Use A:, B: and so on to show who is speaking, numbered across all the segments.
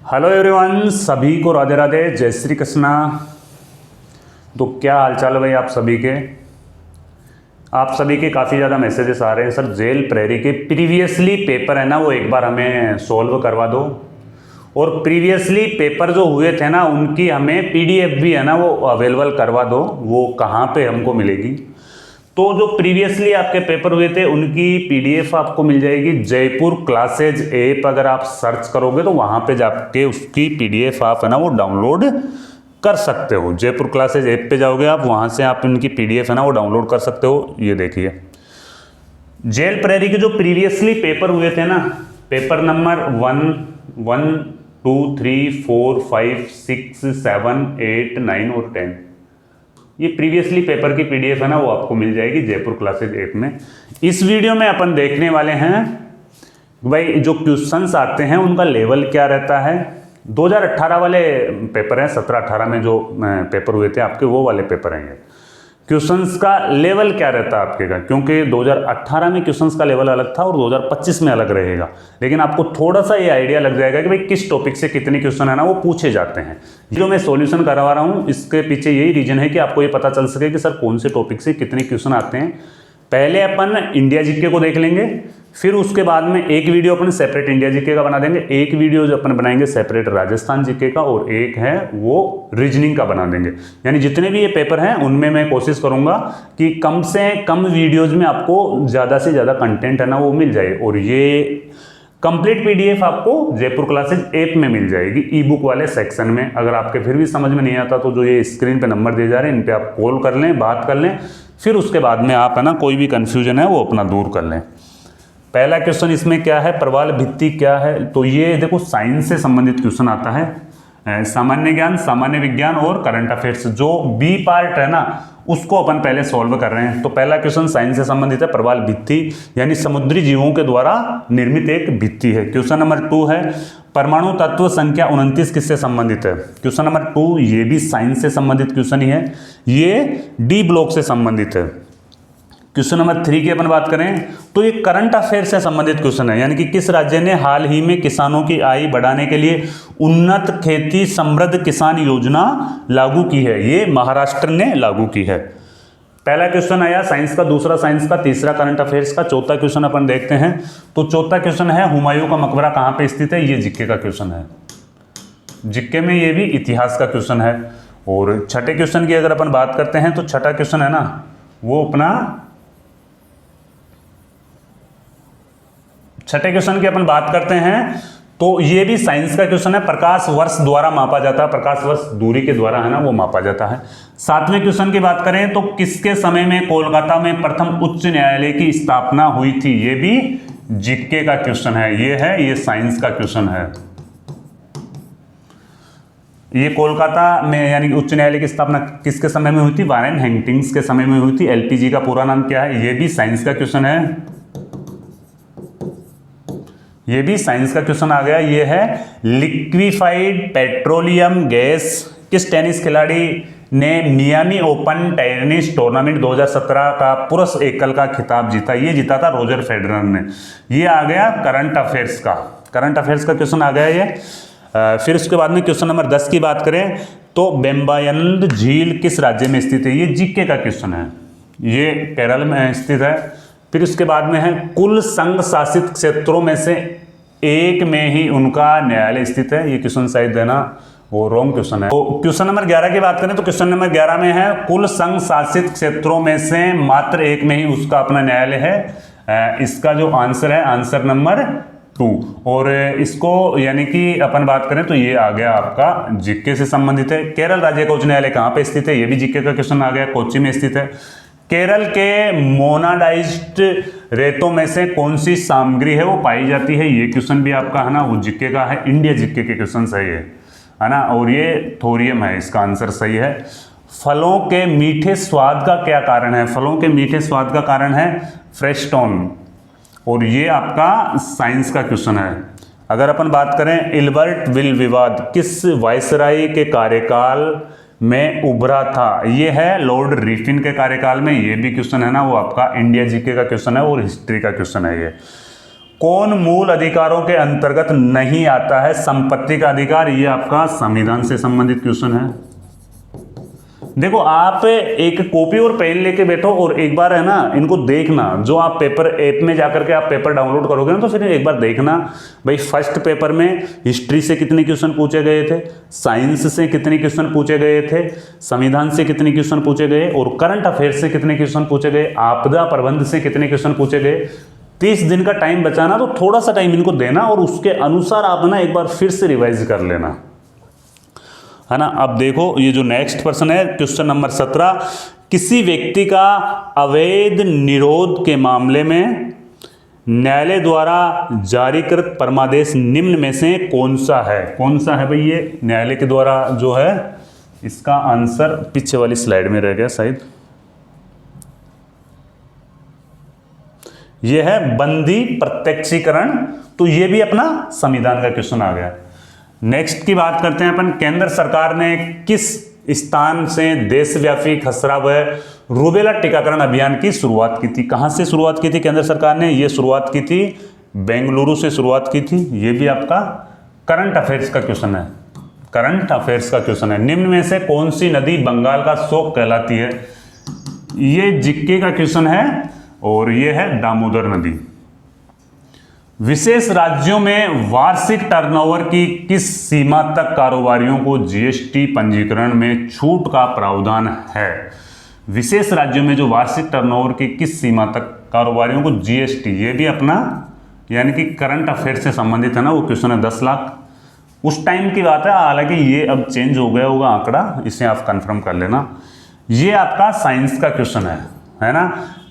A: Hello everyone, सभी को राधे राधे, जय श्री कृष्णा। तो क्या हालचाल है भाई आप सभी के। आप सभी के काफ़ी ज़्यादा मैसेजेस आ रहे हैं, सर जेल प्रेरी के प्रीवियसली पेपर है ना वो एक बार हमें सॉल्व करवा दो, और प्रीवियसली पेपर जो हुए थे ना उनकी हमें पीडीएफ भी है ना वो अवेलेबल करवा दो। वो कहाँ पे हमको मिलेगी? तो जो प्रीवियसली आपके पेपर हुए थे उनकी पीडीएफ आपको मिल जाएगी जयपुर क्लासेज ऐप। अगर आप सर्च करोगे तो वहाँ पे जाके उसकी पीडीएफ आप है ना वो डाउनलोड कर सकते हो। जयपुर क्लासेज ऐप पे जाओगे आप, वहाँ से आप इनकी पीडीएफ है ना वो डाउनलोड कर सकते हो। ये देखिए जेल प्रेरी के जो प्रीवियसली पेपर हुए थे ना, पेपर नंबर 1, 2, 3, 4, 5, 6, 7, 8, 9 और 10, ये प्रीवियसली पेपर की पीडीएफ है ना वो आपको मिल जाएगी जयपुर क्लासेज ऐप में। इस वीडियो में अपन देखने वाले हैं भाई जो क्वेश्चंस आते हैं उनका लेवल क्या रहता है। 2018 वाले पेपर हैं, 17-18 में जो पेपर हुए थे आपके वो वाले पेपर हैं। ये क्वेश्चंस का लेवल क्या रहता है आपके का, क्योंकि 2018 में क्वेश्चंस का लेवल अलग था और 2025 में अलग रहेगा। लेकिन आपको थोड़ा सा ये आइडिया लग जाएगा कि भाई किस टॉपिक से कितने क्वेश्चन है ना वो पूछे जाते हैं। जो मैं सॉल्यूशन करवा रहा हूँ इसके पीछे यही रीजन है कि आपको ये पता चल सके कि सर कौन से टॉपिक से कितने क्वेश्चन आते हैं। पहले अपन इंडिया जीके को देख लेंगे, फिर उसके बाद में एक वीडियो अपन सेपरेट इंडिया जीके का बना देंगे, एक वीडियो जो अपन बनाएंगे सेपरेट राजस्थान जीके का, और एक है वो रीजनिंग का बना देंगे। यानी जितने भी ये पेपर हैं उनमें मैं कोशिश करूंगा कि कम से कम वीडियोज में आपको ज़्यादा से ज़्यादा कंटेंट है ना वो मिल जाए। और ये कंप्लीट पीडीएफ आपको जयपुर क्लासेज ऐप में मिल जाएगी ई बुक वाले सेक्शन में। अगर आपके फिर भी समझ में नहीं आता तो जो ये स्क्रीन पे नंबर दिए जा रहे हैं इन पे आप कॉल कर लें, बात कर लें, फिर उसके बाद में आप है ना कोई भी कंफ्यूजन है वो अपना दूर कर लें। पहला क्वेश्चन इसमें क्या है, प्रवाल भित्ति क्या है? तो ये देखो साइंस से संबंधित क्वेश्चन आता है, सामान्य ज्ञान, सामान्य विज्ञान और करंट अफेयर्स। जो बी पार्ट है ना उसको अपन पहले सॉल्व कर रहे हैं। तो पहला क्वेश्चन साइंस से संबंधित है, प्रवाल भित्ति यानी समुद्री जीवों के द्वारा निर्मित एक भित्ति है। क्वेश्चन नंबर 2 है परमाणु तत्व संख्या 29 किससे संबंधित है? क्वेश्चन नंबर 2 ये भी साइंस से संबंधित क्वेश्चन ही है, ये डी ब्लॉक से संबंधित है। क्वेश्चन नंबर 3 की अपन बात करें तो ये करंट अफेयर से संबंधित क्वेश्चन है, यानी कि किस राज्य ने हाल ही में किसानों की आय बढ़ाने के लिए उन्नत खेती समृद्ध किसान योजना लागू की है? ये महाराष्ट्र ने लागू की है। पहला क्वेश्चन आया साइंस का, दूसरा साइंस का, तीसरा करंट अफेयर्स का। चौथा क्वेश्चन अपन देखते हैं। तो चौथा क्वेश्चन है हुमायूं का मकबरा कहाँ पे स्थित है? ये जीके का क्वेश्चन है, जीके में ये भी इतिहास का क्वेश्चन है। और छठे क्वेश्चन की अगर अपन बात करते हैं तो छठा क्वेश्चन है ना वो अपना, छठे क्वेश्चन की अपन बात करते हैं तो ये भी साइंस का क्वेश्चन है, प्रकाश वर्ष द्वारा मापा जाता है, प्रकाश वर्ष दूरी के द्वारा है ना वो मापा जाता है। सातवें क्वेश्चन की बात करें तो किसके समय में कोलकाता में प्रथम उच्च न्यायालय की स्थापना हुई थी? ये भी जीके का क्वेश्चन है, ये साइंस का क्वेश्चन है। ये कोलकाता में यानी उच्च न्यायालय की स्थापना किसके समय में हुई थी? वारेन हेस्टिंग्स के समय में हुई थी। एलपीजी का पूरा नाम क्या है? ये भी साइंस का क्वेश्चन है, ये भी साइंस का क्वेश्चन आ गया। ये है लिक्विफाइड पेट्रोलियम गैस किस टेनिस खिलाड़ी ने मियामी ओपन टेनिस टूर्नामेंट 2017 का पुरुष एकल का खिताब जीता? ये जीता था रोजर फेडरर ने। ये आ गया करंट अफेयर्स का, करंट अफेयर्स का क्वेश्चन आ गया ये। फिर उसके बाद में क्वेश्चन नंबर 10 की बात करें तो बेम्बायंद झील किस राज्य में स्थित है? ये जीके का क्वेश्चन है, ये केरल में स्थित है। फिर उसके बाद में है कुल संघ शासित क्षेत्रों में से एक में ही उनका न्यायालय स्थित है। ये क्वेश्चन शायद है ना वो रॉन्ग क्वेश्चन है। तो क्वेश्चन नंबर 11 की बात करें तो क्वेश्चन नंबर 11 में है कुल संघ शासित क्षेत्रों में से मात्र एक में ही उसका अपना न्यायालय है। इसका जो आंसर है आंसर नंबर 2। और इसको यानी कि अपन बात करें तो ये आ गया आपका जीके से संबंधित है। केरल राज्य का उच्च न्यायालय कहाँ पे स्थित है? ये भी जीके का क्वेश्चन आ गया, कोच्चि में स्थित है। केरल के मोनाडाइज्ड रेतों में से कौन सी सामग्री है वो पाई जाती है? ये क्वेश्चन भी आपका है ना वो जीके का है, इंडिया जीके के क्वेश्चन सही है ना। और ये थोरियम है, इसका आंसर सही है। फलों के मीठे स्वाद का क्या कारण है? फलों के मीठे स्वाद का कारण है फ्रेस्टोन, और ये आपका साइंस का क्वेश्चन है। अगर अपन बात करें इल्बर्ट विल विवाद किस वायसराय के कार्यकाल में उभरा था? ये है लॉर्ड रिफिन के कार्यकाल में। ये भी क्वेश्चन है ना वो आपका इंडिया जीके का क्वेश्चन है और हिस्ट्री का क्वेश्चन है ये। कौन मूल अधिकारों के अंतर्गत नहीं आता है संपत्ति का अधिकार? ये आपका संविधान से संबंधित क्वेश्चन है। देखो आप एक कॉपी और पेन लेके बैठो और एक बार है ना इनको देखना, जो आप पेपर ऐप में जाकर के आप पेपर डाउनलोड करोगे ना तो फिर एक बार देखना भाई फर्स्ट पेपर में हिस्ट्री से कितने क्वेश्चन पूछे गए थे, साइंस से कितने क्वेश्चन पूछे गए थे, संविधान से कितने क्वेश्चन पूछे गए और करंट अफेयर्स से कितने क्वेश्चन पूछे गए, आपदा प्रबंध से कितने क्वेश्चन पूछे गए। 30 दिन का टाइम बचाना, तो थोड़ा सा टाइम इनको देना और उसके अनुसार आप ना एक बार फिर से रिवाइज कर लेना, है ना। अब देखो ये जो नेक्स्ट प्रश्न है क्वेश्चन नंबर 17, किसी व्यक्ति का अवैध निरोध के मामले में न्यायालय द्वारा जारीकृत परमादेश निम्न में से कौन सा है? कौन सा है भाई ये न्यायालय के द्वारा जो है? इसका आंसर पीछे वाली स्लाइड में रह गया शायद, ये है बंदी प्रत्यक्षीकरण। तो ये भी अपना संविधान का क्वेश्चन आ गया। नेक्स्ट की बात करते हैं अपन, केंद्र सरकार ने किस स्थान से देशव्यापी खसरा व रूबेला टीकाकरण अभियान की शुरुआत की थी? कहां से शुरुआत की थी केंद्र सरकार ने? ये शुरुआत की थी बेंगलुरु से शुरुआत की थी। ये भी आपका करंट अफेयर्स का क्वेश्चन है, करंट अफेयर्स का क्वेश्चन है। निम्न में से कौन सी नदी बंगाल का शोक कहलाती है? ये जीके का क्वेश्चन है और ये है दामोदर नदी। विशेष राज्यों में वार्षिक टर्नओवर की किस सीमा तक कारोबारियों को जीएसटी पंजीकरण में छूट का प्रावधान है? विशेष राज्यों में जो वार्षिक टर्नओवर की किस सीमा तक कारोबारियों को जीएसटी, ये भी अपना यानी कि करंट अफेयर से संबंधित है ना, वो क्वेश्चन है 10 लाख। उस टाइम की बात है, हालांकि ये अब चेंज हो गया होगा आंकड़ा, इसे आप कंफर्म कर लेना। ये आपका साइंस का क्वेश्चन है ना।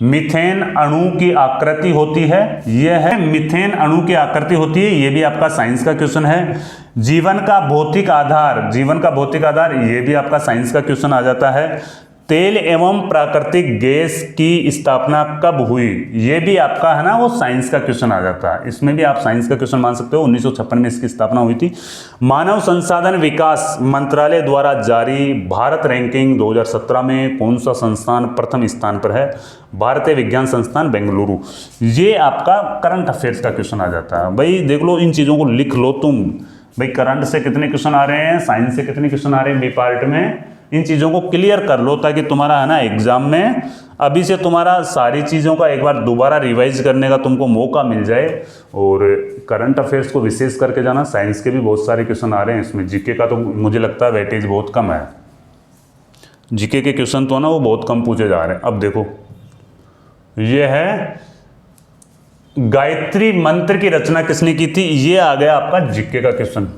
A: मीथेन अणु की आकृति होती है, यह है मीथेन अणु की आकृति होती है, ये भी आपका साइंस का क्वेश्चन है। जीवन का भौतिक आधार, जीवन का भौतिक आधार, ये भी आपका साइंस का क्वेश्चन आ जाता है। तेल एवं प्राकृतिक गैस की स्थापना कब हुई? ये भी आपका है ना वो साइंस का क्वेश्चन आ जाता है, इसमें भी आप साइंस का क्वेश्चन मान सकते हो। 1956 में इसकी स्थापना हुई थी। मानव संसाधन विकास मंत्रालय द्वारा जारी भारत रैंकिंग 2017 में कौन सा संस्थान प्रथम स्थान पर है? भारतीय विज्ञान संस्थान बेंगलुरु। ये आपका करंट अफेयर्स का क्वेश्चन आ जाता है। भाई देख लो, इन चीज़ों को लिख लो तुम, भाई करंट से कितने क्वेश्चन आ रहे हैं, साइंस से कितने क्वेश्चन आ रहे हैं बी पार्ट में, इन चीज़ों को क्लियर कर लो ताकि तुम्हारा है ना एग्जाम में अभी से तुम्हारा सारी चीज़ों का एक बार दोबारा रिवाइज करने का तुमको मौका मिल जाए। और करंट अफेयर्स को विशेष करके जाना, साइंस के भी बहुत सारे क्वेश्चन आ रहे हैं इसमें। जीके का तो मुझे लगता है वेटेज बहुत कम है, जीके के क्वेश्चन तो ना वो बहुत कम पूछे जा रहे हैं। अब देखो ये है गायत्री मंत्र की रचना किसने की थी? ये आ गया आपका जीके का क्वेश्चन,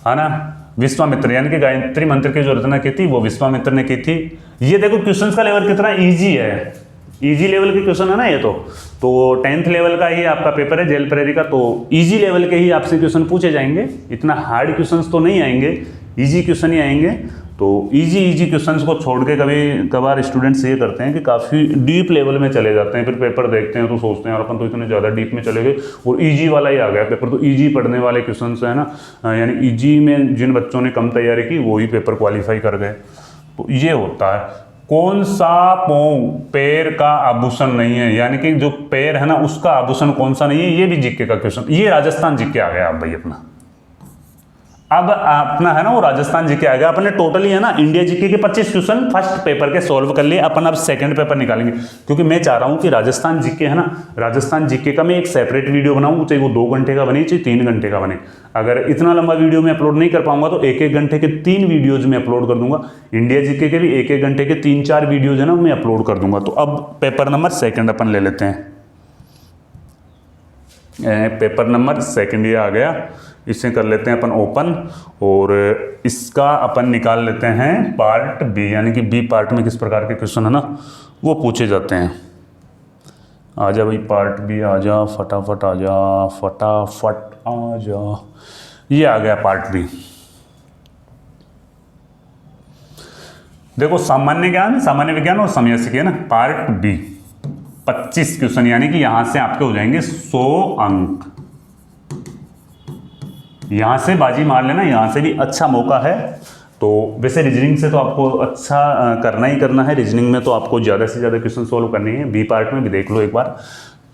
A: है ना। विश्वामित्र, यानी कि गायत्री मंत्र की जो रचना की थी वो विश्वामित्र ने की थी। ये देखो क्वेश्चंस का लेवल कितना इजी है, इजी लेवल के क्वेश्चन है ना ये तो 10th लेवल का ही आपका पेपर है जेल प्रेरी का, तो इजी लेवल के ही आपसे क्वेश्चन पूछे जाएंगे, इतना हार्ड क्वेश्चंस तो नहीं आएंगे, इजी क्वेश्चन ही आएंगे। तो इजी क्वेश्चंस को छोड़ के कभी कभार स्टूडेंट्स ये करते हैं कि काफ़ी डीप लेवल में चले जाते हैं, फिर पेपर देखते हैं तो सोचते हैं और अपन तो इतने ज़्यादा डीप में चले गए और इजी वाला ही आ गया पेपर। तो इजी पढ़ने वाले क्वेश्चंस है ना, यानी इजी में जिन बच्चों ने कम तैयारी की वो ही पेपर क्वालिफाई कर गए। तो ये होता है। कौन सा पैर का आभूषण नहीं है, यानी कि जो पैर है ना उसका आभूषण कौन सा नहीं है? ये भी जीके का क्वेश्चन, ये राजस्थान जीके आ गया आप भाई अपना। अब अपना है ना वो राजस्थान जीके आ गया। अपने टोटली है ना इंडिया जीके के 25 क्वेश्चन फर्स्ट पेपर के सॉल्व कर लिए अपन। अब सेकंड पेपर निकालेंगे क्योंकि मैं चाह रहा हूं कि राजस्थान जीके है ना, राजस्थान जीके का मैं एक सेपरेट वीडियो बनाऊं, चाहे वो 2 घंटे का बने चाहे 3 घंटे का बने। अगर इतना लंबा वीडियो में अपलोड नहीं कर पाऊंगा तो 1-1 घंटे के 3 वीडियोज में अपलोड कर दूंगा। इंडिया जीके के भी 1-1 घंटे के 3-4 वीडियोज है ना मैं अपलोड कर दूंगा। तो अब पेपर नंबर सेकंड अपन ले लेते हैं। पेपर नंबर सेकंड ये आ गया, इसे कर लेते हैं अपन ओपन और इसका अपन निकाल लेते हैं पार्ट बी, यानी कि बी पार्ट में किस प्रकार के क्वेश्चन है ना वो पूछे जाते हैं। आ जा भाई पार्ट बी, आ जा फटाफट, आ जा फटाफट, आ जा। ये आ गया पार्ट बी। देखो सामान्य ज्ञान, सामान्य विज्ञान और समयासिक है ना, पार्ट बी 25 क्वेश्चन, यानी कि यहां से आपके हो जाएंगे 100 अंक। यहां से बाजी मार लेना, यहां से भी अच्छा मौका है। तो वैसे रीजनिंग से तो आपको अच्छा करना ही करना है, रीजनिंग में तो आपको ज़्यादा से ज़्यादा क्वेश्चन सॉल्व करने हैं। बी पार्ट में भी देख लो एक बार।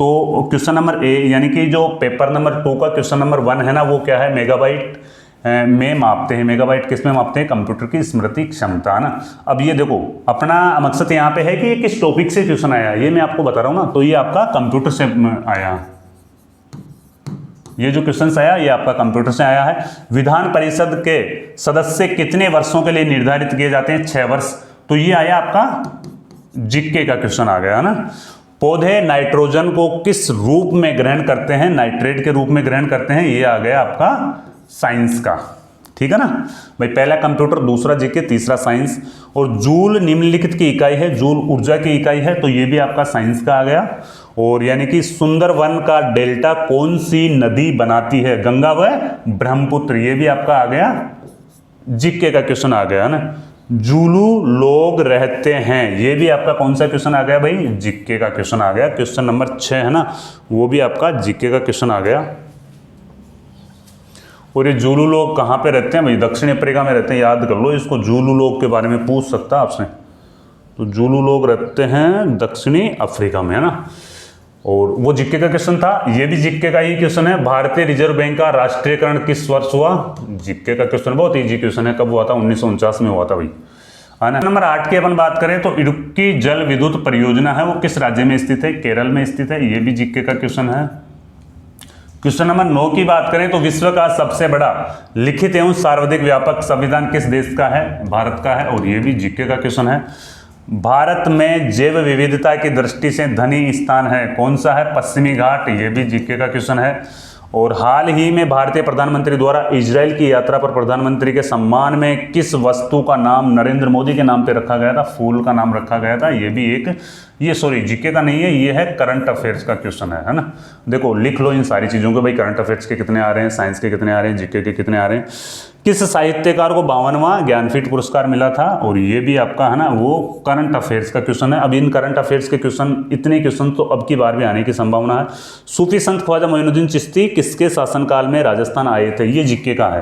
A: तो क्वेश्चन नंबर ए यानी कि जो पेपर नंबर 2 का क्वेश्चन नंबर 1 है ना, वो क्या है, मेगाबाइट में मापते हैं। मेगाबाइट किस में मापते हैं, कंप्यूटर की स्मृति क्षमता, है ना। अब ये देखो, अपना मकसद यहाँ पे है कि ये किस टॉपिक से क्वेश्चन आया, ये मैं आपको बता रहा हूँ ना। तो ये आपका कंप्यूटर से आया, ये जो क्वेश्चन आया ये आपका कंप्यूटर से आया है। विधान परिषद के सदस्य कितने वर्षों के लिए निर्धारित किए जाते हैं, 6 वर्ष। तो ये आया आपका जीके का क्वेश्चन आ गया, है ना। पौधे नाइट्रोजन को किस रूप में ग्रहण करते हैं, नाइट्रेट के रूप में ग्रहण करते हैं। ये आ गया आपका साइंस का, ठीक है ना भाई। पहला कंप्यूटर, दूसरा जीके, तीसरा साइंस। और जूल निम्नलिखित की इकाई है, जूल ऊर्जा की इकाई है, तो ये भी आपका साइंस का आ गया। और यानी कि सुंदरवन का डेल्टा कौन सी नदी बनाती है, गंगा व ब्रह्मपुत्र, ये भी आपका आ गया, जीके का क्वेश्चन आ गया, है ना। जूलू लोग रहते हैं, ये भी आपका कौन सा क्वेश्चन आ गया भाई, जीके का क्वेश्चन आ गया। क्वेश्चन नंबर 6 है ना, वो भी आपका जीके का क्वेश्चन आ गया। और ये जूलू लोग कहाँ पे रहते हैं भाई, दक्षिण अफ्रीका में रहते हैं, याद कर लो इसको। जूलू लोग के बारे में पूछ सकता है आपसे, तो जूलू लोग रहते हैं दक्षिणी अफ्रीका में, है ना। और वो जीके का क्वेश्चन था, ये भी जीके का ही क्वेश्चन है। भारतीय रिजर्व बैंक का राष्ट्रीयकरण किस वर्ष हुआ, जीके का क्वेश्चन, बहुत इजी क्वेश्चन है। कब हुआ था, 1949 में हुआ था भाई, है ना। नंबर 8 की अपन बात करें तो इडुक्की जल विद्युत परियोजना है, वो किस राज्य में स्थित है, केरल में स्थित है, ये भी जीके का क्वेश्चन है। क्वेश्चन नंबर 9 की बात करें तो विश्व का सबसे बड़ा लिखित एवं सर्वाधिक व्यापक संविधान किस देश का है, भारत का है, और ये भी जीके का क्वेश्चन है। भारत में जैव विविधता की दृष्टि से धनी स्थान है, कौन सा है, पश्चिमी घाट, ये भी जीके का क्वेश्चन है। और हाल ही में भारतीय प्रधानमंत्री द्वारा इजराइल की यात्रा पर प्रधानमंत्री के सम्मान में किस वस्तु का नाम नरेंद्र मोदी के नाम पे रखा गया था, फूल का नाम रखा गया था, ये भी एक, ये सॉरी जीके का नहीं है, ये है करंट अफेयर्स का क्वेश्चन है ना। देखो लिख लो इन सारी चीज़ों को भाई, करंट अफेयर्स के कितने आ रहे हैं, साइंस के कितने आ रहे हैं, जीके के कितने आ रहे हैं। किस साहित्यकार को 52वां ज्ञानपीठ पुरस्कार मिला था, और ये भी आपका है ना, वो करंट अफेयर्स का क्वेश्चन है। अब इन करंट अफेयर्स के क्वेश्चन, इतने क्वेश्चन तो अब की बार भी आने की संभावना है। सूफी संत ख्वाजा मोइनुद्दीन चिश्ती किसके शासनकाल में राजस्थान आए थे, ये जीके का है।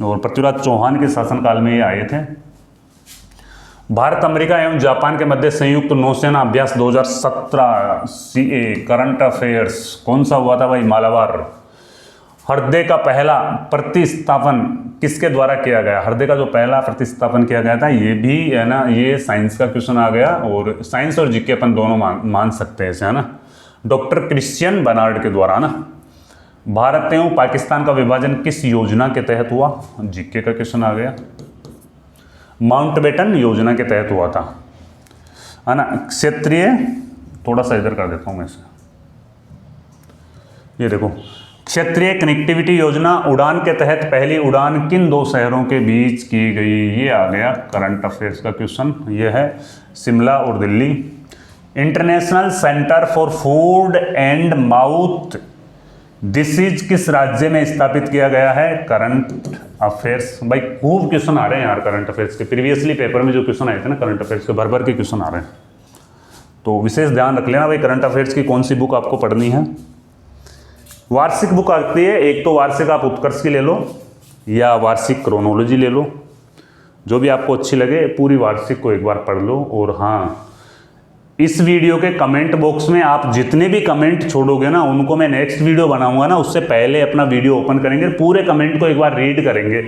A: और पृथ्वीराज चौहान के शासनकाल में ये आए थे। भारत, अमेरिका एवं जापान के मध्य संयुक्त नौसेना अभ्यास 2017 सीए करंट अफेयर्स कौन सा हुआ था भाई, मालाबार। हृदय का पहला प्रतिस्थापन किसके द्वारा किया गया, हृदय का जो पहला प्रतिस्थापन किया गया था, ये भी है ना, ये साइंस का क्वेश्चन आ गया। और साइंस और जीके अपन दोनों मान सकते हैं इसे, है ना। डॉक्टर क्रिश्चियन बर्नार्ड के द्वारा ना। भारत एवं पाकिस्तान का विभाजन किस योजना के तहत हुआ, जीके का क्वेश्चन आ गया। माउंटबेटन योजना के तहत हुआ था, है ना। क्षेत्रीय, थोड़ा सा इधर कर देता हूं मैं इसे, ये देखो, क्षेत्रीय कनेक्टिविटी योजना उड़ान के तहत पहली उड़ान किन 2 शहरों के बीच की गई, ये आ गया करंट अफेयर्स का क्वेश्चन। ये है शिमला और Delhi. International centre for food and mouth disease किस राज्य में स्थापित किया गया है, करंट अफेयर्स। भाई खूब क्वेश्चन आ रहे हैं यार करंट अफेयर्स के, प्रीवियसली पेपर में जो क्वेश्चन आए थे ना करंट अफेयर्स के, भर के क्वेश्चन आ रहे हैं। तो विशेष ध्यान रख लेना भाई, करंट अफेयर्स की कौन सी बुक आपको पढ़नी है। वार्षिक बुक आती है, एक तो वार्षिक आप उत्कर्ष की ले लो या वार्षिक क्रोनोलॉजी ले लो, जो भी आपको अच्छी लगे, पूरी वार्षिक को एक बार पढ़ लो। और हाँ, इस वीडियो के कमेंट बॉक्स में आप जितने भी कमेंट छोड़ोगे ना, उनको मैं नेक्स्ट वीडियो बनाऊंगा ना, उससे पहले अपना वीडियो ओपन करेंगे, पूरे कमेंट को एक बार रीड करेंगे।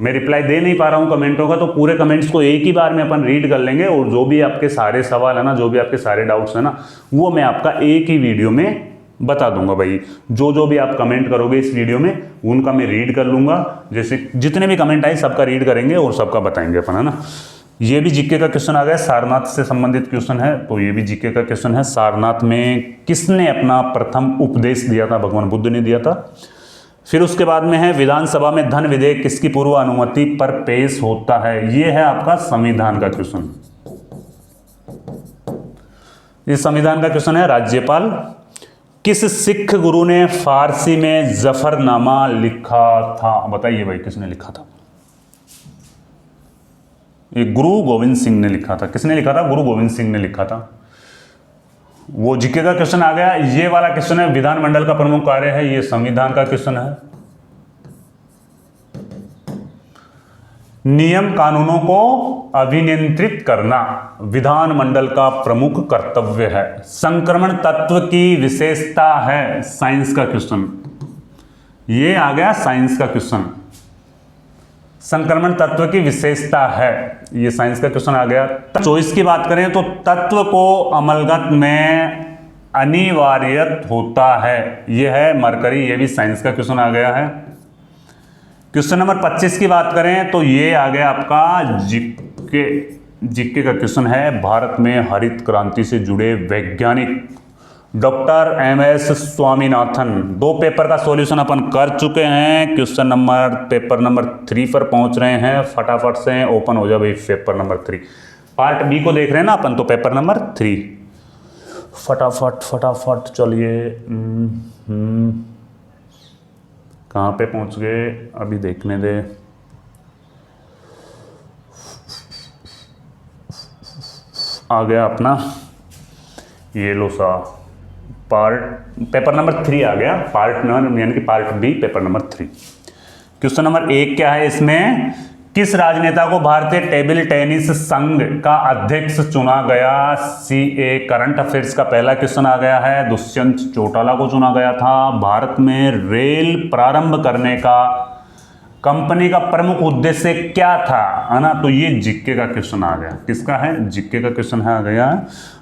A: मैं रिप्लाई दे नहीं पा रहा हूँ कमेंटों का, तो पूरे कमेंट्स को एक ही बार में अपन रीड कर लेंगे। और जो भी आपके सारे सवाल है ना, जो भी आपके सारे डाउट्स है ना, वो मैं आपका एक ही वीडियो में बता दूंगा भाई। जो भी आप कमेंट करोगे इस वीडियो में, उनका मैं रीड कर लूंगा। जैसे जितने भी कमेंट आए सबका रीड करेंगे और सबका बताएंगे अपन, है ना। ये भी जीके का क्वेश्चन आ गया, सारनाथ से संबंधित क्वेश्चन है, तो ये भी जीके का क्वेश्चन है। सारनाथ में किसने अपना प्रथम उपदेश दिया था, भगवान बुद्ध ने दिया था। फिर उसके बाद में है विधानसभा में धन विधेयक किसकी पूर्व अनुमति पर पेश होता है, ये है आपका संविधान का क्वेश्चन। इस संविधान का क्वेश्चन है राज्यपाल। किस सिख गुरु ने फारसी में जफरनामा लिखा था, बताइए भाई किसने लिखा था। ये गुरु गोविंद सिंह ने लिखा था। किसने लिखा था, गुरु गोविंद सिंह ने लिखा था। वो जीके का क्वेश्चन आ गया। ये वाला क्वेश्चन है विधानमंडल का प्रमुख कार्य है, ये संविधान का क्वेश्चन है। नियम कानूनों को अभिनियंत्रित करना विधानमंडल का प्रमुख कर्तव्य है। संक्रमण तत्व की विशेषता है, साइंस का क्वेश्चन, ये आ गया साइंस का क्वेश्चन। संक्रमण तत्व की विशेषता है, ये साइंस का क्वेश्चन आ गया। 24 की बात करें तो तत्व को अमलगत में अनिवार्यत होता है, यह है मरकरी, ये भी साइंस का क्वेश्चन आ गया है। क्वेश्चन नंबर 25 की बात करें तो ये आ गया आपका जीके का क्वेश्चन है। भारत में हरित क्रांति से जुड़े वैज्ञानिक डॉक्टर MS स्वामीनाथन। 2 पेपर का सॉल्यूशन अपन कर चुके हैं। क्वेश्चन नंबर पेपर नंबर 3 पर पहुंच रहे हैं, फटाफट से ओपन हो जाए भाई पेपर नंबर 3। पार्ट बी को देख रहे हैं ना अपन, तो पेपर नंबर 3 फटाफट चलिए। कहाँ पे पहुंच गए अभी देखने दे। आ गया अपना ये लो सा पार्ट, पेपर नंबर 3 आ गया, पार्ट नंबर यानी कि part B paper number 3। Question number 1 क्या है इसमें, किस राजनेता को भारतीय टेबल टेनिस संघ का अध्यक्ष चुना गया। CA करंट अफेयर्स का पहला क्वेश्चन आ गया है। दुष्यंत चौटाला को चुना गया था। भारत में रेल प्रारंभ करने का कंपनी का प्रमुख उद्देश्य क्या था, है ना, तो ये जीके का क्वेश्चन आ गया। किसका है, जीके का क्वेश्चन है आ गया।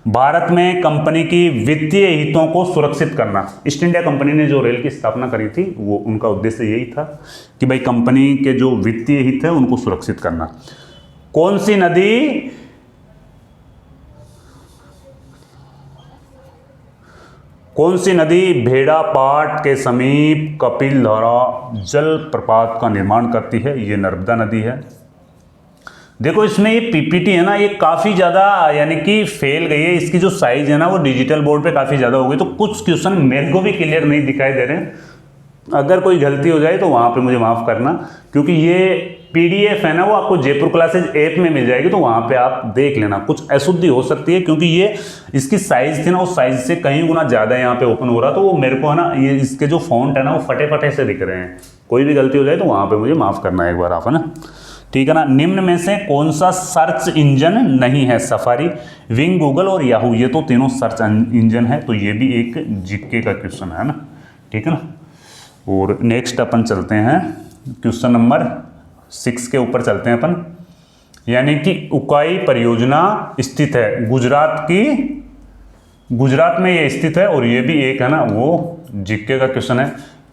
A: भारत में कंपनी की वित्तीय हितों को सुरक्षित करना। ईस्ट इंडिया कंपनी ने जो रेल की स्थापना करी थी वो उनका उद्देश्य यही था कि भाई कंपनी के जो वित्तीय हित है उनको सुरक्षित करना। कौन सी नदी भेड़ापाट के समीप कपिलधारा जलप्रपात का निर्माण करती है, ये नर्मदा नदी है। देखो इसमें ये पीपीटी है ना, ये काफ़ी ज़्यादा यानी कि फेल गई है। इसकी जो साइज़ है ना वो डिजिटल बोर्ड पे काफ़ी ज़्यादा हो गई, तो कुछ क्वेश्चन मेरे को भी क्लियर नहीं दिखाई दे रहे हैं। अगर कोई गलती हो जाए तो वहाँ पे मुझे माफ़ करना, क्योंकि ये PDF है ना वो आपको जयपुर क्लासेज ऐप में मिल जाएगी, तो वहाँ पे आप देख लेना। कुछ अशुद्धि हो सकती है क्योंकि ये इसकी साइज़ थी ना, उस साइज़ से कहीं गुना ज़्यादा यहाँ पे ओपन हो रहा, तो वो मेरे को है ना ये इसके जो फॉन्ट है ना वो फटे फटे से दिख रहे हैं। कोई भी गलती हो जाए तो वहाँ पर मुझे माफ़ करना है एक बार आप, है ना, ठीक है ना। निम्न में से कौन सा सर्च इंजन नहीं है, सफारी, विंग, गूगल और याहू, ये तो तीनों सर्च इंजन है, तो ये भी एक जीके का क्वेश्चन है ना, ठीक है ना। और नेक्स्ट अपन चलते हैं क्वेश्चन नंबर 6 के ऊपर चलते हैं अपन, यानी कि उकाई परियोजना स्थित है गुजरात में ये स्थित है, और ये भी एक है ना वो जीके का क्वेश्चन है।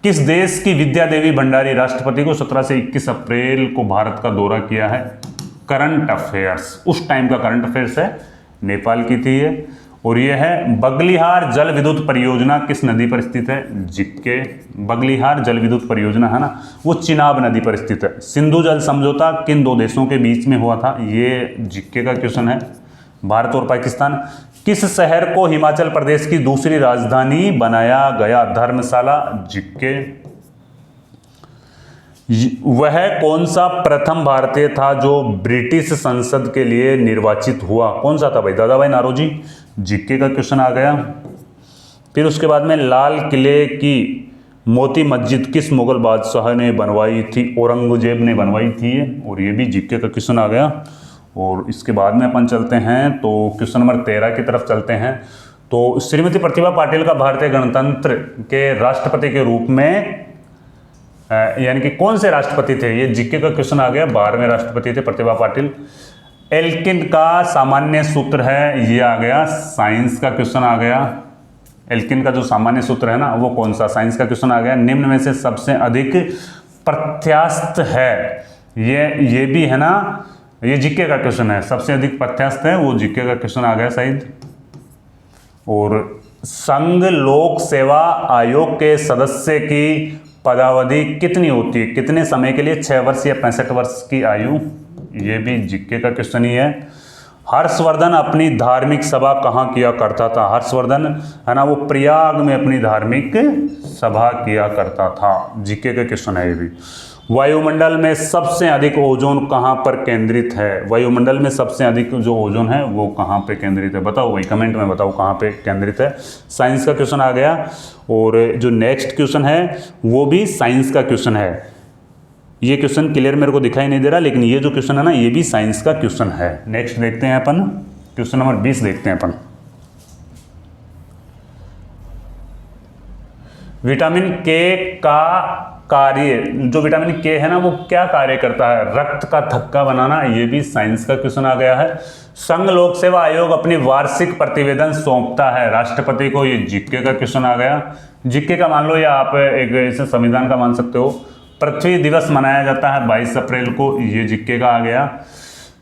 A: किस देश की विद्या देवी भंडारी राष्ट्रपति को 17 से 21 अप्रैल को भारत का दौरा किया है। करंट अफेयर्स, उस टाइम का करंट अफेयर्स है, नेपाल की थी ये। और ये है बगलिहार जल विद्युत परियोजना किस नदी पर स्थित है, जीके। बगलिहार जल विद्युत परियोजना है ना वो चिनाब नदी पर स्थित है। सिंधु जल समझौता किन 2 देशों के बीच में हुआ था, ये जीके का क्वेश्चन है, भारत और पाकिस्तान। किस शहर को हिमाचल प्रदेश की दूसरी राजधानी बनाया गया, धर्मशाला, जीके। वह कौन सा प्रथम भारतीय था जो ब्रिटिश संसद के लिए निर्वाचित हुआ, कौन सा था भाई, दादा भाई नारोजी, जीके का क्वेश्चन आ गया। फिर उसके बाद में लाल किले की मोती मस्जिद किस मुगल बादशाह ने बनवाई थी, औरंगजेब ने बनवाई थी ये, और ये भी जीके का क्वेश्चन आ गया। और इसके बाद में अपन चलते हैं तो क्वेश्चन नंबर 13 की तरफ चलते हैं। तो श्रीमती प्रतिभा पाटिल का भारतीय गणतंत्र के राष्ट्रपति के रूप में यानी कि कौन से राष्ट्रपति थे, ये जीके का क्वेश्चन आ गया। 12वें राष्ट्रपति थे प्रतिभा पाटिल। एल्किन का सामान्य सूत्र है, ये आ गया, साइंस का क्वेश्चन आ गया। एल्किन का जो सामान्य सूत्र है ना वो कौन सा, साइंस का क्वेश्चन आ गया। निम्न में से सबसे अधिक प्रत्यास्थ है, ये भी है ना, ये जीके का क्वेश्चन है, सबसे अधिक प्रत्यास्थ है वो जीके का क्वेश्चन आ गया शायद। और संघ लोक सेवा आयोग के सदस्य की पदावधि कितनी होती है, कितने समय के लिए, 6 वर्ष या 65 वर्ष की आयु, ये भी जीके का क्वेश्चन ही है। हर्षवर्धन अपनी धार्मिक सभा कहाँ किया करता था, हर्षवर्धन है ना वो प्रयाग में अपनी धार्मिक सभा किया करता था, जीके का क्वेश्चन है ये भी। वायुमंडल में सबसे अधिक ओजोन कहाँ पर केंद्रित है, वायुमंडल में सबसे अधिक जो ओजोन है वो कहाँ पे केंद्रित है, बताओ भाई कमेंट में बताओ कहाँ पे केंद्रित है। साइंस का क्वेश्चन आ गया। और जो नेक्स्ट क्वेश्चन है वो भी साइंस का क्वेश्चन है। ये क्वेश्चन क्लियर मेरे को दिखाई नहीं दे रहा, लेकिन ये जो क्वेश्चन है ना ये भी साइंस का क्वेश्चन है। नेक्स्ट देखते हैं अपन, क्वेश्चन नंबर 20 देखते हैं अपन। विटामिन के का कार्य, जो विटामिन के है ना वो क्या कार्य करता है? रक्त का थक्का बनाना, ये भी साइंस का क्वेश्चन आ गया है। संघ लोक सेवा आयोग अपनी वार्षिक प्रतिवेदन सौंपता है राष्ट्रपति को, ये जीके का क्वेश्चन आ गया। जीके का मान लो या आप एक ऐसे संविधान का मान सकते हो। पृथ्वी दिवस मनाया जाता है 22 अप्रैल को, ये जीके का आ गया।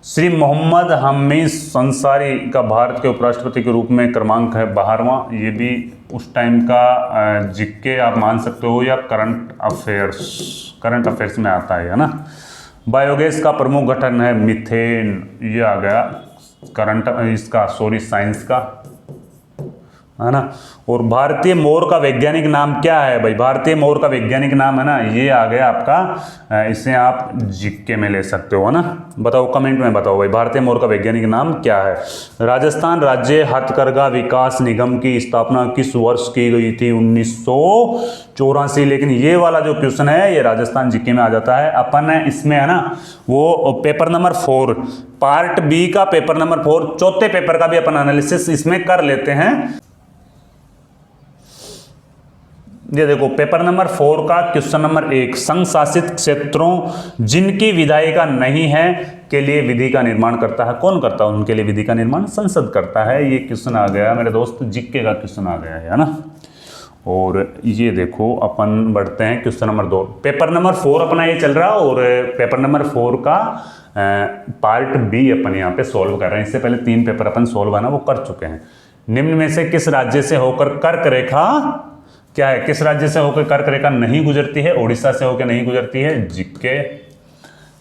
A: श्री मोहम्मद हमीद अंसारी का भारत के उपराष्ट्रपति के रूप में क्रमांक है 12वां, ये भी उस टाइम का जीके आप मान सकते हो, या करंट अफेयर्स में आता है ना। बायोगैस का प्रमुख गठन है मीथेन, ये आ गया साइंस का, है ना। और भारतीय मोर का वैज्ञानिक नाम क्या है भाई? भारतीय मोर का वैज्ञानिक नाम है ना, ये आ गया आपका, इसे आप जीके में ले सकते हो, है ना। बताओ कमेंट में बताओ भाई, भारतीय मोर का वैज्ञानिक नाम क्या है? राजस्थान राज्य हथकरघा विकास निगम की स्थापना किस वर्ष की गई थी? 1984। लेकिन ये वाला जो क्वेश्चन है ये राजस्थान जीके में आ जाता है। अपन इसमें है ना वो पेपर नंबर 4 पार्ट बी का पेपर नंबर 4 चौथे पेपर का भी अपन एनालिसिस इसमें कर लेते हैं। ये देखो पेपर नंबर 4 का क्वेश्चन नंबर 1, संघ शासित क्षेत्रों जिनकी विधायिका नहीं है के लिए विधि का निर्माण करता है। कौन करता है उनके लिए विधि का निर्माण? संसद करता है। ये क्वेश्चन आ गया मेरे दोस्त, जीके का क्वेश्चन आ गया है ना। और ये देखो अपन बढ़ते हैं क्वेश्चन नंबर 2। पेपर नंबर 4 अपना ये चल रहा है और पेपर नंबर 4 का पार्ट बी अपन यहाँ पे सोल्व कर रहे हैं। इससे पहले 3 पेपर अपन सोल्व है ना वो कर चुके हैं। निम्न में से किस राज्य से होकर कर्क रेखा क्या है? किस राज्य से होकर कर्क रेखा नहीं गुजरती है? उड़ीसा से होकर नहीं गुजरती है, जीके।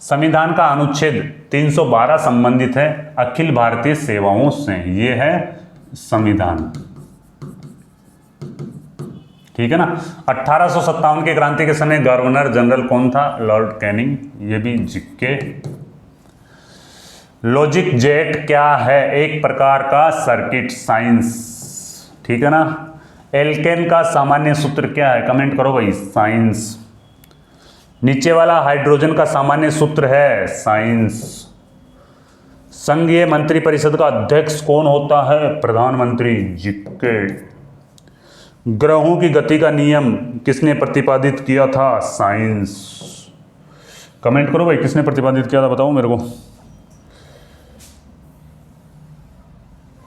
A: संविधान का अनुच्छेद 312 संबंधित है अखिल भारतीय सेवाओं से, ये है संविधान, ठीक है ना। 1857 के क्रांति के समय गवर्नर जनरल कौन था? लॉर्ड कैनिंग, ये भी जीके। लॉजिक जेट क्या है? एक प्रकार का सर्किट, साइंस, ठीक है ना। एल्केन का सामान्य सूत्र क्या है? कमेंट करो भाई, साइंस। नीचे वाला हाइड्रोजन का सामान्य सूत्र है, साइंस। संघीय मंत्रिपरिषद का अध्यक्ष कौन होता है? प्रधानमंत्री, जीके। ग्रहों की गति का नियम किसने प्रतिपादित किया था? साइंस। कमेंट करो भाई, किसने प्रतिपादित किया था बताओ मेरे को।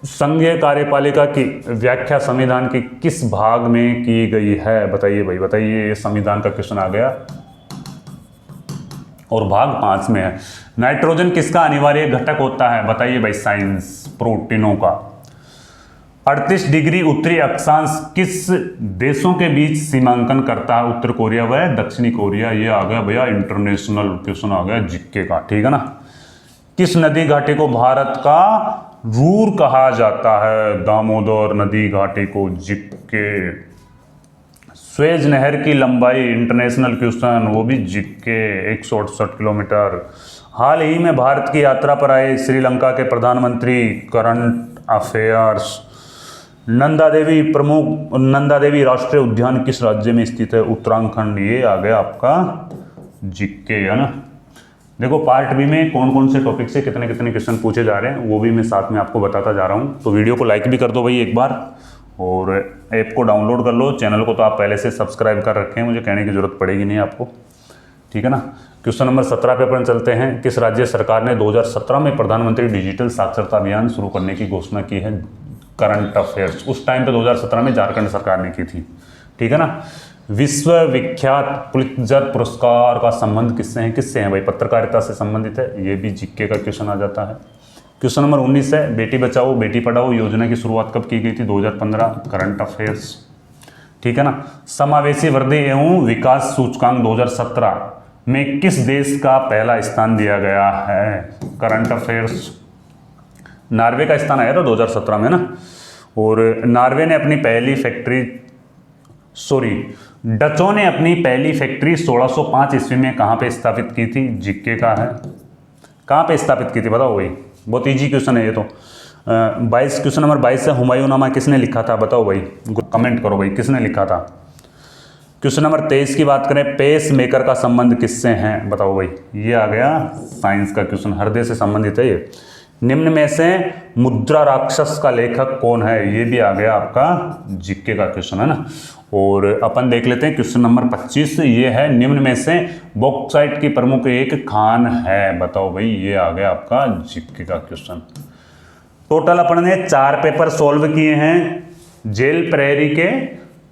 A: संघीय कार्यपालिका की व्याख्या संविधान के किस भाग में की गई है? बताइए भाई, बताइए। ये संविधान का क्वेश्चन आ गया और भाग 5 में है। नाइट्रोजन किसका अनिवार्य घटक होता है? बताइए भाई, साइंस, प्रोटीनों का। 38 डिग्री उत्तरी अक्षांश किस देशों के बीच सीमांकन करता है? उत्तर कोरिया व दक्षिणी कोरिया। ये आ गया भैया इंटरनेशनल क्वेश्चन आ गया जीके का, ठीक है ना। किस नदी घाटी को भारत का रूर कहा जाता है? दामोदर नदी घाटी को, जीके। स्वेज नहर की लंबाई, इंटरनेशनल क्वेश्चन, वो भी जीके, 168 किलोमीटर। हाल ही में भारत की यात्रा पर आए श्रीलंका के प्रधानमंत्री, करंट अफेयर्स। नंदा देवी राष्ट्रीय उद्यान किस राज्य में स्थित है? उत्तराखंड, ये आ गया आपका जीके, है ना। देखो पार्ट बी में कौन कौन से टॉपिक से कितने कितने क्वेश्चन पूछे जा रहे हैं वो भी मैं साथ में आपको बताता जा रहा हूँ। तो वीडियो को लाइक भी कर दो भाई एक बार, और ऐप को डाउनलोड कर लो। चैनल को तो आप पहले से सब्सक्राइब कर रखे हैं, मुझे कहने की जरूरत पड़ेगी नहीं आपको, ठीक है ना। क्वेश्चन नंबर 17 पे अपन चलते हैं। किस राज्य सरकार ने 2017 में प्रधानमंत्री डिजिटल साक्षरता अभियान शुरू करने की घोषणा की है? Current affairs. उस टाइम पे 2017 में झारखंड सरकार ने की थी, ठीक है ना। विश्व विख्यात पुलित्जर पुरस्कार का संबंध किससे है? किससे है भाई? पत्रकारिता से संबंधित है, ये भी जीके का क्वेश्चन आ जाता है। क्वेश्चन नंबर 19 है, बेटी बचाओ बेटी पढ़ाओ योजना की शुरुआत कब की गई थी? 2015, करंट अफेयर्स, ठीक है ना। समावेशी वृद्धि एवं विकास सूचकांक 2017 में किस देश का पहला स्थान दिया गया है? Current affairs. नॉर्वे का स्थान आया था 2017 में ना। और नॉर्वे ने अपनी पहली फैक्ट्री, डचों ने अपनी पहली फैक्ट्री 1605 ईस्वी में कहाँ पे स्थापित की थी? जीके का है। कहाँ पे स्थापित की थी बताओ भाई, बहुत इजी क्वेश्चन है ये तो। 22 क्वेश्चन नंबर 22 है, हुमायूं नामा किसने लिखा था? बताओ भाई, कमेंट करो भाई, किसने लिखा था? क्वेश्चन नंबर 23 की बात करें, पेस मेकर का संबंध किससे है? बताओ भाई, ये आ गया साइंस का क्वेश्चन, हृदय से संबंधित है ये। निम्न में से मुद्रा राक्षस का लेखक कौन है? ये भी आ गया आपका जीके का क्वेश्चन है ना। और अपन देख लेते हैं क्वेश्चन नंबर 25, ये है निम्न में से बॉक्साइट की प्रमुख एक खान है? बताओ भाई, ये आ गया आपका जीके का क्वेश्चन। टोटल अपन ने 4 पेपर सॉल्व किए हैं जेल प्रेरी के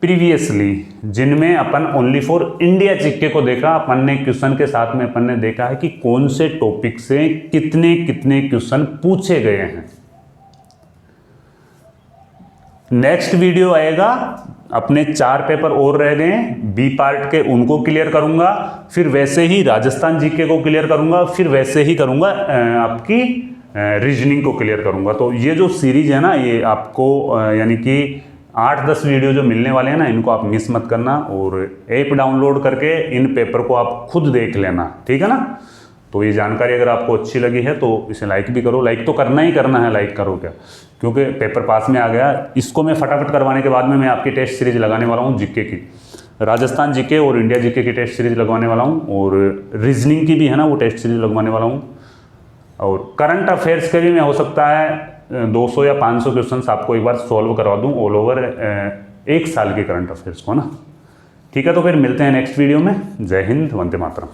A: प्रीवियसली, जिनमें अपन ओनली फॉर इंडिया जीके को देखा। अपन ने क्वेश्चन के साथ में अपन ने देखा है कि कौन से टॉपिक से कितने कितने क्वेश्चन पूछे गए हैं। नेक्स्ट वीडियो आएगा, अपने 4 पेपर और रह गए बी पार्ट के, उनको क्लियर करूंगा। फिर वैसे ही राजस्थान जीके को क्लियर करूंगा, फिर वैसे ही करूंगा आपकी रीजनिंग को क्लियर करूंगा। तो ये जो सीरीज है ना, ये आपको यानी कि 8-10 वीडियो जो मिलने वाले हैं ना, इनको आप मिस मत करना। और ऐप डाउनलोड करके इन पेपर को आप खुद देख लेना, ठीक है ना। तो ये जानकारी अगर आपको अच्छी लगी है तो इसे लाइक भी करो। लाइक तो करना ही करना है, लाइक करो क्या, क्योंकि पेपर पास में आ गया। इसको मैं फटाफट करवाने के बाद में मैं आपकी टेस्ट सीरीज लगाने वाला हूँ जीके की, राजस्थान जीके और इंडिया जीके की टेस्ट सीरीज लगवाने वाला हूँ। और रीजनिंग की भी है ना, वो टेस्ट सीरीज लगवाने वाला हूँ। और करंट अफेयर्स के भी मैं हो सकता है 200 या 500 क्वेश्चंस आपको एक बार सॉल्व करवा दूं ऑल ओवर 1 साल के करंट अफेयर्स को ना। ठीक है, तो फिर मिलते हैं नेक्स्ट वीडियो में। जय हिंद, वंदे मातरम।